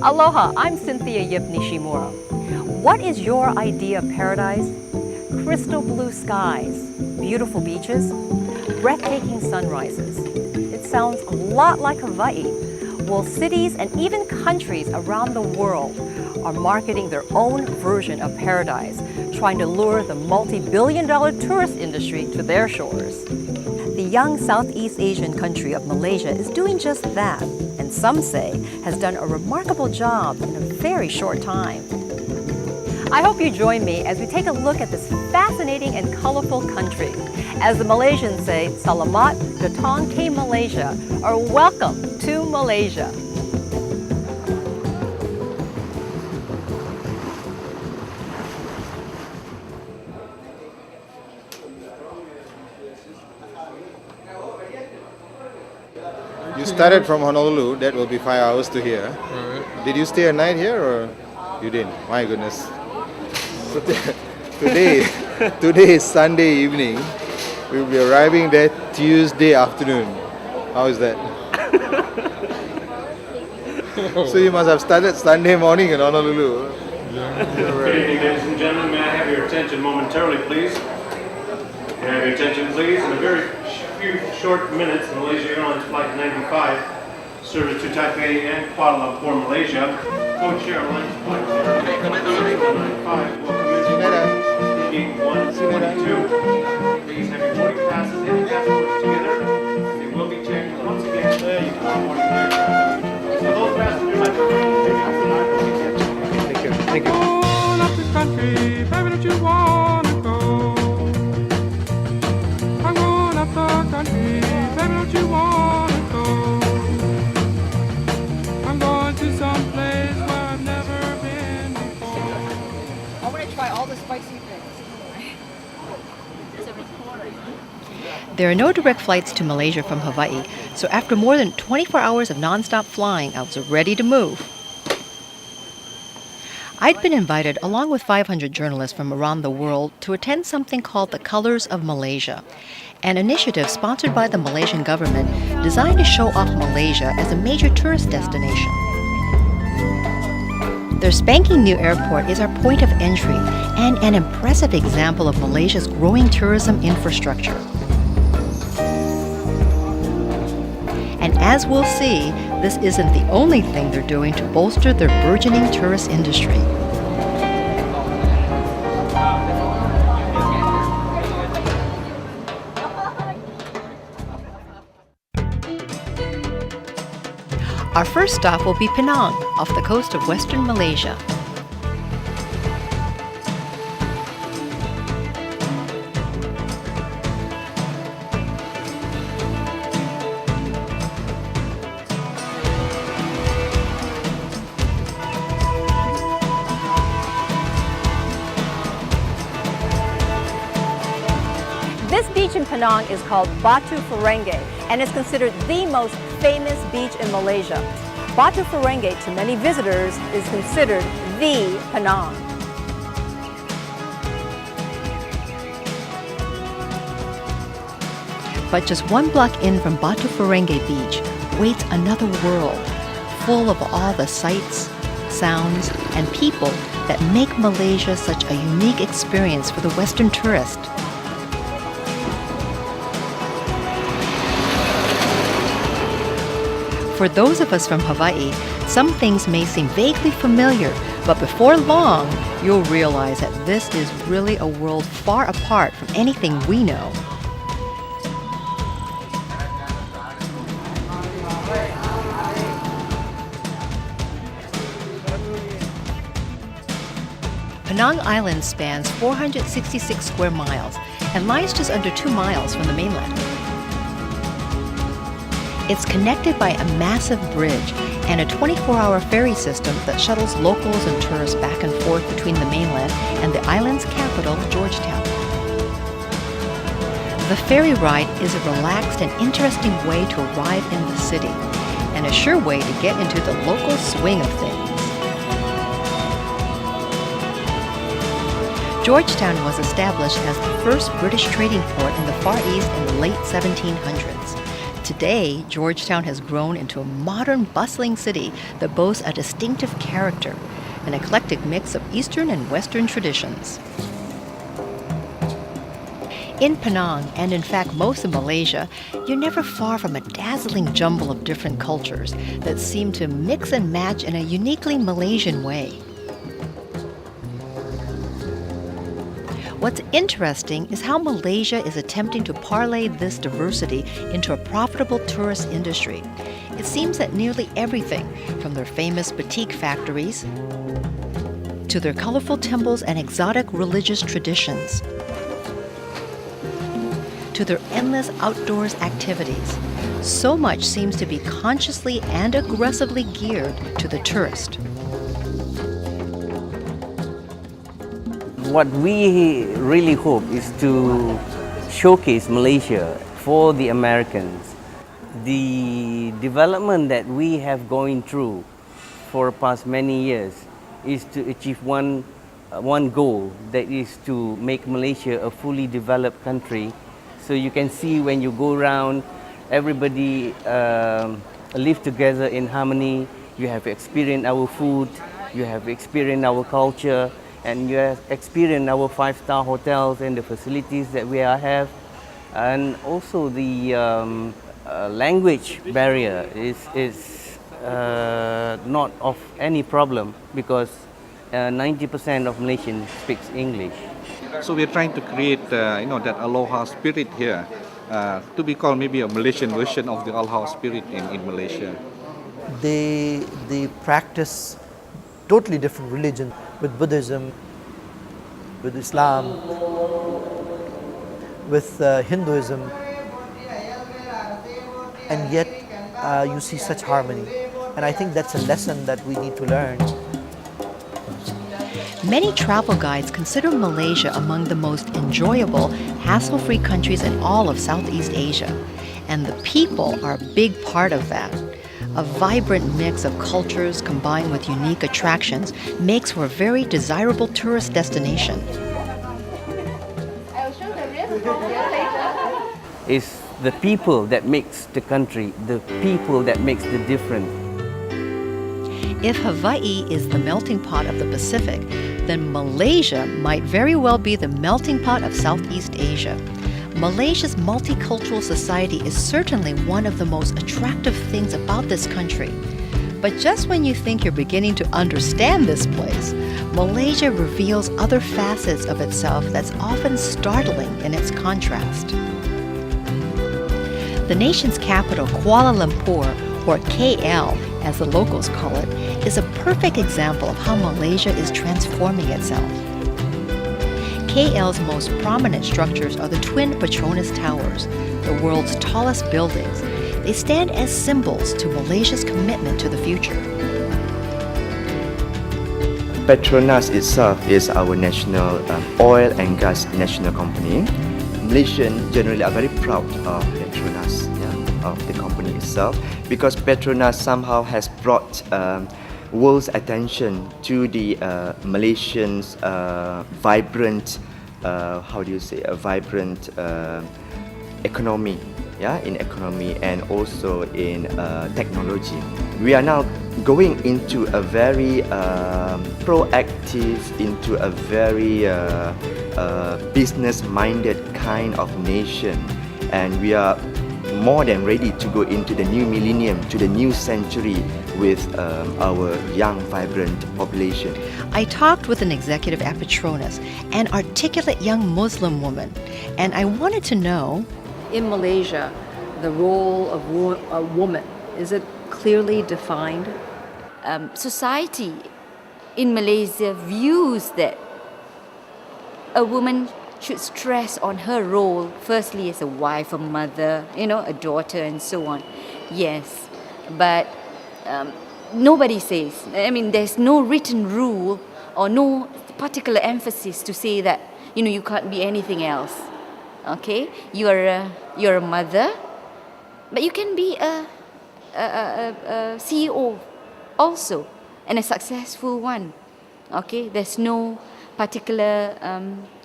Aloha, I'm Cynthia Yip Nishimura. What is your idea of paradise? Crystal blue skies, beautiful beaches, breathtaking sunrises. It sounds a lot like Hawaii. Well, cities and even countries around the world are marketing their own version of paradise, trying to lure the multi-billion-dollar tourist industry to their shores. The young Southeast Asian country of Malaysia is doing just that, and some say has done a remarkable job in a very short time. I hope you join me as we take a look at this fascinating and colorful country. As the Malaysians say, Salamat Datang ke Malaysia, or welcome to Malaysia. You started from Honolulu, that will be 5 hours to here. Right. Did you stay a night here or you didn't? My goodness. Today is Sunday evening. We will be arriving there Tuesday afternoon. How is that? So you must have started Sunday morning in Honolulu. Good evening, ladies and gentlemen. May I have your attention momentarily, please? May I have your attention, please? In a very few short minutes, Malaysia Airlines Flight 95, service to Taipei and Kuala Lumpur, Malaysia. Coach Airlines Flight 95 will commence at gate 122. Please have your boarding passes and passports together. They will be checked once again. There you go. Boarding aircraft. So those passengers have Thank you. Thank you. All up this country, baby, don't you wanna go? I'm going up the country, baby, don't you wanna go? I'm going to some place where I've never been before. I want to try all the spicy things. There are no direct flights to Malaysia from Hawaii, so after more than 24 hours of nonstop flying, I was ready to move. I'd been invited, along with 500 journalists from around the world, to attend something called the Colours of Malaysia, an initiative sponsored by the Malaysian government designed to show off Malaysia as a major tourist destination. Their spanking new airport is our point of entry and an impressive example of Malaysia's growing tourism infrastructure. And as we'll see, this isn't the only thing they're doing to bolster their burgeoning tourist industry. Our first stop will be Penang, off the coast of western Malaysia. This beach in Penang is called Batu Ferringhi and is considered the most famous beach in Malaysia. Batu Ferringhi, to many visitors, is considered the Penang. But just one block in from Batu Ferringhi Beach waits another world, full of all the sights, sounds, and people that make Malaysia such a unique experience for the Western tourist. For those of us from Hawaii, some things may seem vaguely familiar, but before long, you'll realize that this is really a world far apart from anything we know. Penang Island spans 466 square miles and lies just under 2 miles from the mainland. It's connected by a massive bridge and a 24-hour ferry system that shuttles locals and tourists back and forth between the mainland and the island's capital, Georgetown. The ferry ride is a relaxed and interesting way to arrive in the city, and a sure way to get into the local swing of things. Georgetown was established as the first British trading port in the Far East in the late 1700s. Today, Georgetown has grown into a modern, bustling city that boasts a distinctive character, an eclectic mix of Eastern and Western traditions. In Penang, and in fact most of Malaysia, you're never far from a dazzling jumble of different cultures that seem to mix and match in a uniquely Malaysian way. What's interesting is how Malaysia is attempting to parlay this diversity into a profitable tourist industry. It seems that nearly everything, from their famous batik factories to their colorful temples and exotic religious traditions, to their endless outdoors activities, so much seems to be consciously and aggressively geared to the tourist. What we really hope is to showcase Malaysia for the Americans. The development that we have going through for the past many years is to achieve one goal, that is to make Malaysia a fully developed country. So you can see when you go around, everybody live together in harmony. You have experienced our food, you have experienced our culture, and you have experienced our 5-star hotels and the facilities that we have. And also the language barrier is not of any problem, because 90% of Malaysians speaks English. So we're trying to create, that aloha spirit here, to be called maybe a Malaysian version of the aloha spirit in Malaysia. They practice totally different religions, with Buddhism, with Islam, with Hinduism, and yet you see such harmony. And I think that's a lesson that we need to learn. Many travel guides consider Malaysia among the most enjoyable, hassle-free countries in all of Southeast Asia. And the people are a big part of that. A vibrant mix of cultures combined with unique attractions makes for a very desirable tourist destination. It's the people that makes the country, the people that makes the difference. If Hawaii is the melting pot of the Pacific, then Malaysia might very well be the melting pot of Southeast Asia. Malaysia's multicultural society is certainly one of the most attractive things about this country. But just when you think you're beginning to understand this place, Malaysia reveals other facets of itself that's often startling in its contrast. The nation's capital, Kuala Lumpur, or KL as the locals call it, is a perfect example of how Malaysia is transforming itself. KL's most prominent structures are the twin Petronas Towers, the world's tallest buildings. They stand as symbols to Malaysia's commitment to the future. Petronas itself is our national oil and gas national company. Malaysians generally are very proud of Petronas, of the company itself, because Petronas somehow has brought world's attention to the Malaysians' vibrant, vibrant economy, in economy and also in technology. We are now going into a very proactive, into a very business-minded kind of nation, and we are more than ready to go into the new millennium, to the new century with our young, vibrant population. I talked with an executive at Petronas, an articulate young Muslim woman, and I wanted to know, in Malaysia, the role of a woman, is it clearly defined? Society in Malaysia views that a woman should stress on her role, firstly as a wife, a mother, a daughter, and so on. Yes, but nobody says, there's no written rule or no particular emphasis to say that, you can't be anything else. Okay, you're a mother, but you can be a CEO also, and a successful one. Okay, there's no particular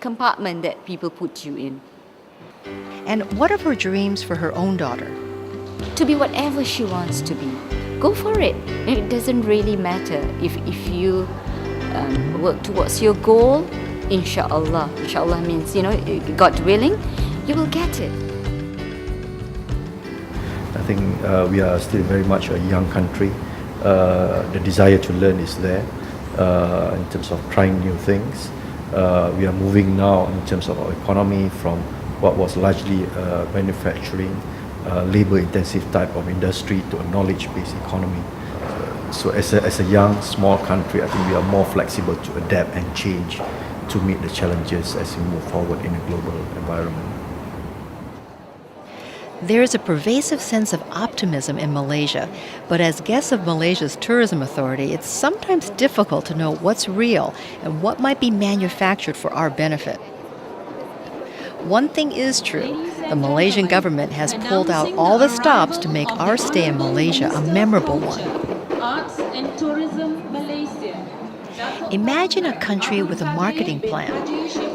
compartment that people put you in. And what of her dreams for her own daughter? to be whatever she wants to be. Go for it. It doesn't really matter if you work towards your goal. Inshallah. Inshallah means, God willing, you will get it. I think we are still very much a young country. The desire to learn is there in terms of trying new things. We are moving now in terms of our economy from what was largely manufacturing, labor-intensive type of industry to a knowledge-based economy. So as a young, small country, I think we are more flexible to adapt and change to meet the challenges as we move forward in a global environment. There is a pervasive sense of optimism in Malaysia, but as guests of Malaysia's tourism authority, it's sometimes difficult to know what's real and what might be manufactured for our benefit. One thing is true, the Malaysian government has pulled out all the stops to make our stay in Malaysia a memorable one. Arts and Tourism Malaysia. Imagine a country with a marketing plan,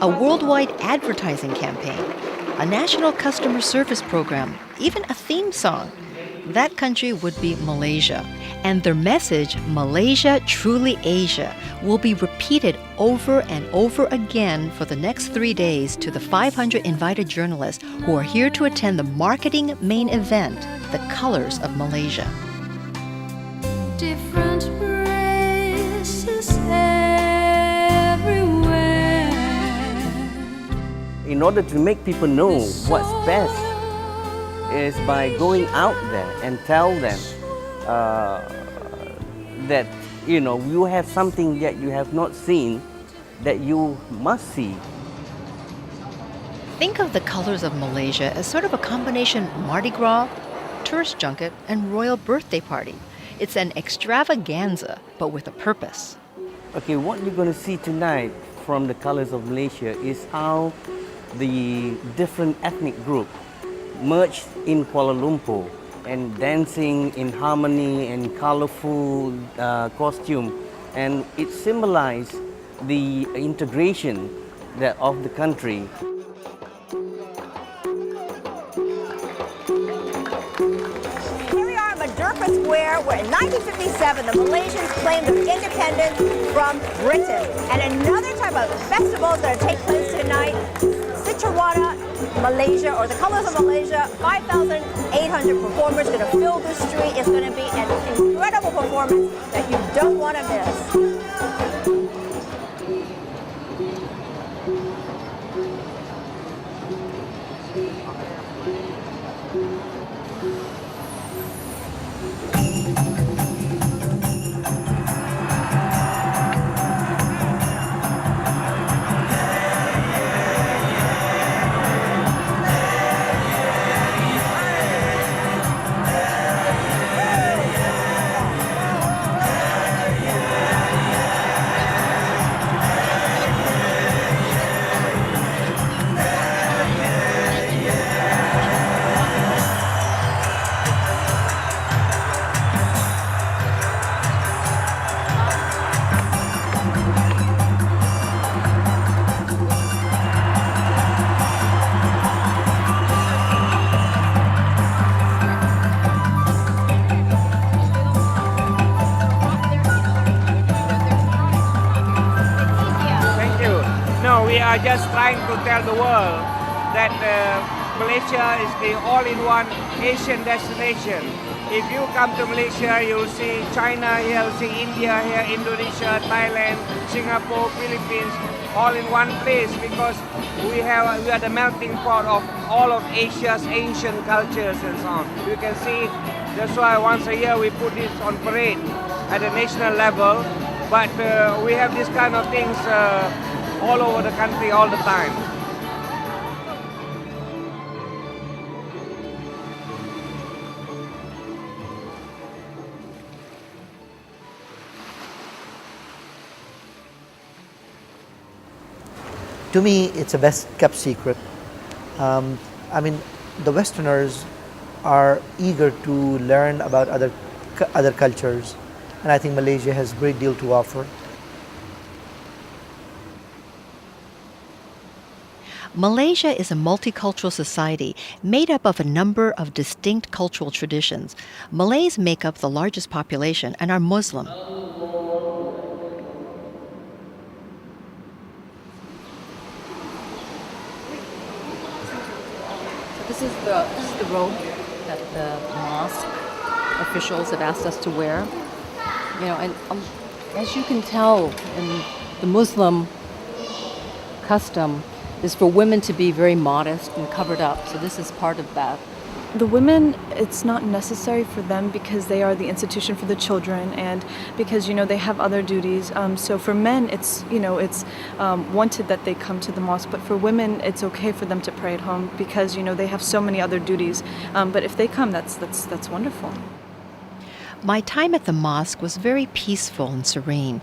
a worldwide advertising campaign, a national customer service program, even a theme song. That country would be Malaysia. And their message, Malaysia, truly Asia, will be repeated over and over again for the next 3 days to the 500 invited journalists who are here to attend the marketing main event, the Colours of Malaysia. Different races everywhere. In order to make people know what's best is by going out there and tell them that you have something that you have not seen that you must see. Think of the Colours of Malaysia as sort of a combination Mardi Gras, tourist junket, and royal birthday party. It's an extravaganza, but with a purpose. Okay, what you're going to see tonight from the Colours of Malaysia is how the different ethnic groups merged in Kuala Lumpur and dancing in harmony and colorful costume, and it symbolized the integration of the country. Here we are at Madurpa Square, where in 1957 the Malaysians claimed their independence from Britain. And another type of festivals that are taking place tonight, Cicerwana Malaysia, or the Colours of Malaysia, 5,800 performers going to fill the street. It's going to be an incredible performance that you don't want to miss. We are just trying to tell the world that Malaysia is the all-in-one Asian destination. If you come to Malaysia, you'll see China here, you'll see India here, Indonesia, Thailand, Singapore, Philippines, all in one place, because we are the melting pot of all of Asia's ancient cultures and so on. You can see, that's why once a year we put this on parade at the national level, but we have this kind of things all over the country all the time. To me, it's a best kept secret. I mean, the Westerners are eager to learn about other cultures, and I think Malaysia has a great deal to offer. Malaysia is a multicultural society made up of a number of distinct cultural traditions. Malays make up the largest population and are Muslim. This is the robe that the mosque officials have asked us to wear. You know, and as you can tell in the Muslim custom is for women to be very modest and covered up. So this is part of that. The women, it's not necessary for them because they are the institution for the children and because, they have other duties. So for men, it's wanted that they come to the mosque. But for women, it's okay for them to pray at home because, they have so many other duties. But if they come, that's wonderful. My time at the mosque was very peaceful and serene,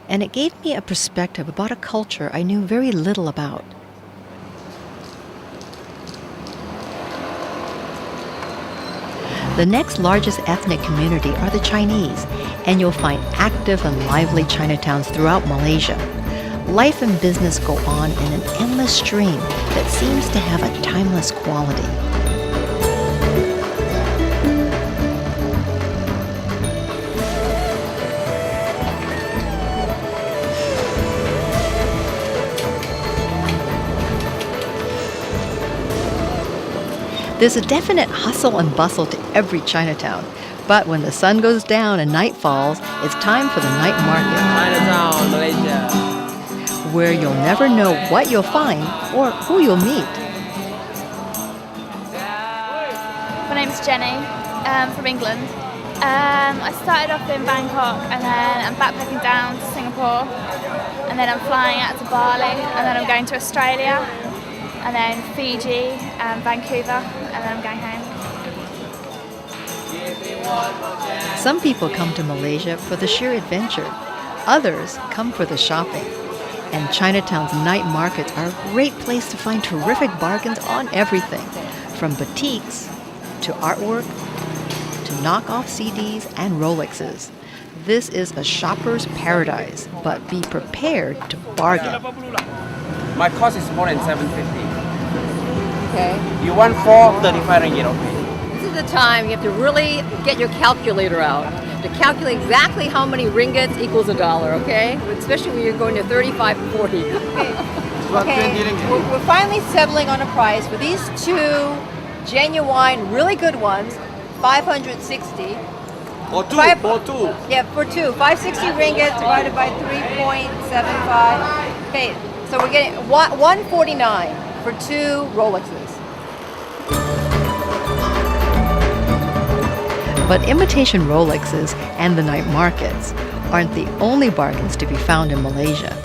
and it gave me a perspective about a culture I knew very little about. The next largest ethnic community are the Chinese, and you'll find active and lively Chinatowns throughout Malaysia. Life and business go on in an endless stream that seems to have a timeless quality. There's a definite hustle and bustle to every Chinatown. But when the sun goes down and night falls, it's time for the night market. Chinatown, Malaysia. Where you'll never know what you'll find or who you'll meet. My name's Jenny, from England. I started off in Bangkok and then I'm backpacking down to Singapore. And then I'm flying out to Bali and then I'm going to Australia. And then Fiji and Vancouver, and then I'm going home. Some people come to Malaysia for the sheer adventure. Others come for the shopping. And Chinatown's night markets are a great place to find terrific bargains on everything, from boutiques to artwork to knockoff CDs and Rolexes. This is a shopper's paradise, but be prepared to bargain. My cost is more than 750. Okay. You want 435 ringgit, okay? This is the time you have to really get your calculator out to calculate exactly how many ringgits equals $1, okay? Especially when you're going to 35 and 40. Okay. We're finally settling on a price for these two genuine, really good ones, 560. For two. Yeah, for two. 560 ringgit divided by 3.75. Okay, so we're getting 149 for two Rolexes. But imitation Rolexes and the night markets aren't the only bargains to be found in Malaysia.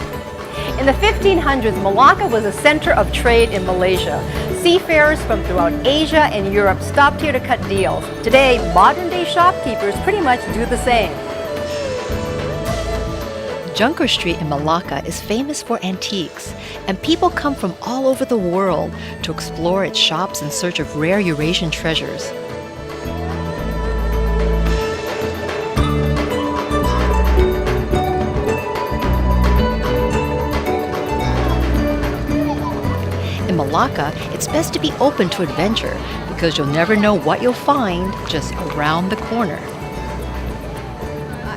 In the 1500s, Malacca was a center of trade in Malaysia. Seafarers from throughout Asia and Europe stopped here to cut deals. Today, modern-day shopkeepers pretty much do the same. Junker Street in Malacca is famous for antiques, and people come from all over the world to explore its shops in search of rare Eurasian treasures. In Malacca, it's best to be open to adventure because you'll never know what you'll find just around the corner.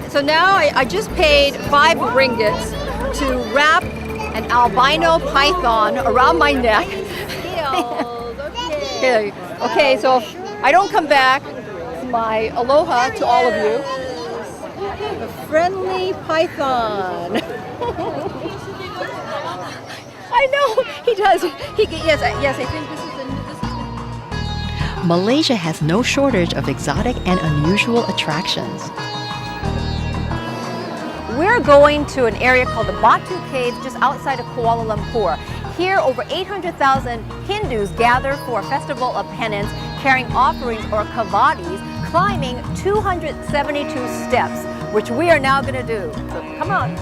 So now I just paid 5 ringgits to wrap an albino python around my neck. Okay, so if I don't come back, my aloha to all of you. A friendly python. I know, he does. Yes, I think this is the... Malaysia has no shortage of exotic and unusual attractions. We're going to an area called the Batu Caves just outside of Kuala Lumpur. Here, over 800,000 Hindus gather for a festival of penance, carrying offerings or kavadis, climbing 272 steps, which we are now going to do. So come on.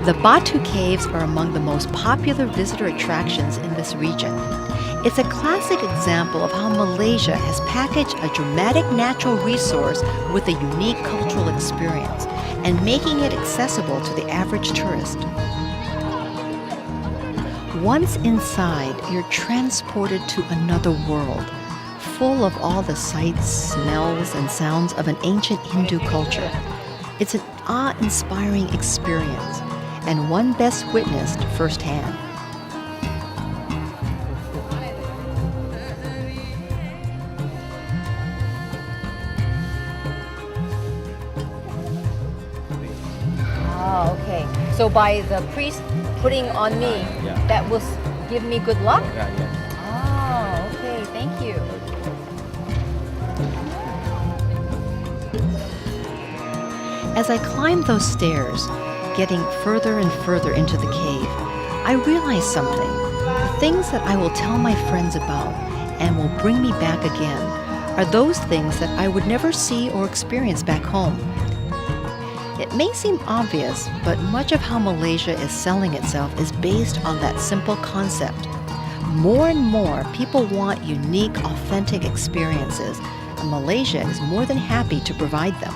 The Batu Caves are among the most popular visitor attractions in this region. It's a classic example of how Malaysia has packaged a dramatic natural resource with a unique cultural experience and making it accessible to the average tourist. Once inside, you're transported to another world, full of all the sights, smells, and sounds of an ancient Hindu culture. It's an awe-inspiring experience, and one best witnessed firsthand. Oh, okay. So by the priest putting on me, that will give me good luck? Oh, okay. Thank you. As I climbed those stairs, getting further and further into the cave, I realized something. The things that I will tell my friends about and will bring me back again are those things that I would never see or experience back home. It may seem obvious, but much of how Malaysia is selling itself is based on that simple concept. More and more, people want unique, authentic experiences, and Malaysia is more than happy to provide them.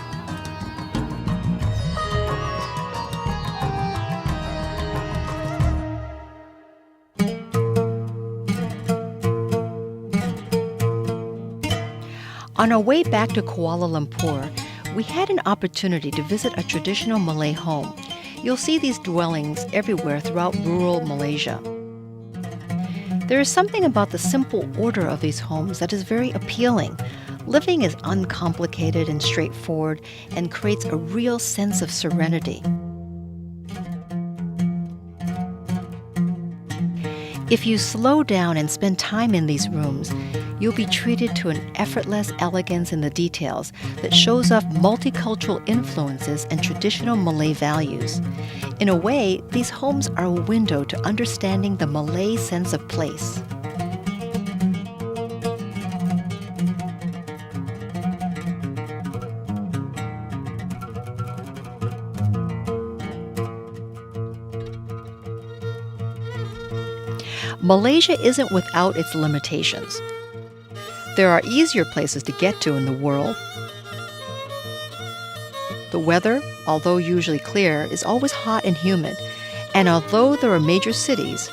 On our way back to Kuala Lumpur, we had an opportunity to visit a traditional Malay home. You'll see these dwellings everywhere throughout rural Malaysia. There is something about the simple order of these homes that is very appealing. Living is uncomplicated and straightforward and creates a real sense of serenity. If you slow down and spend time in these rooms, you'll be treated to an effortless elegance in the details that shows off multicultural influences and traditional Malay values. In a way, these homes are a window to understanding the Malay sense of place. Malaysia isn't without its limitations. There are easier places to get to in the world. The weather, although usually clear, is always hot and humid. And although there are major cities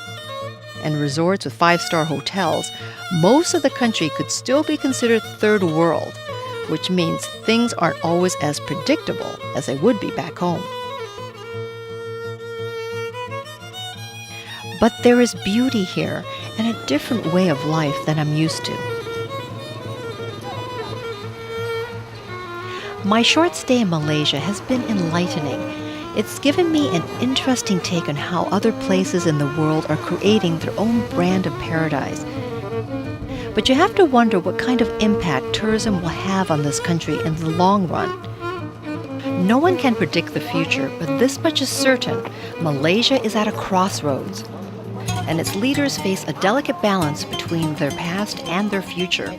and resorts with 5-star hotels, most of the country could still be considered third world, which means things aren't always as predictable as they would be back home. But there is beauty here and a different way of life than I'm used to. My short stay in Malaysia has been enlightening. It's given me an interesting take on how other places in the world are creating their own brand of paradise. But you have to wonder what kind of impact tourism will have on this country in the long run. No one can predict the future, but this much is certain: Malaysia is at a crossroads, and its leaders face a delicate balance between their past and their future.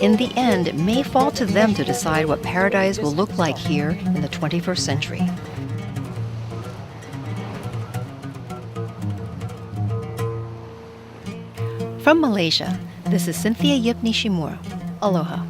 In the end, it may fall to them to decide what paradise will look like here in the 21st century. From Malaysia, this is Cynthia Yip Nishimura. Aloha.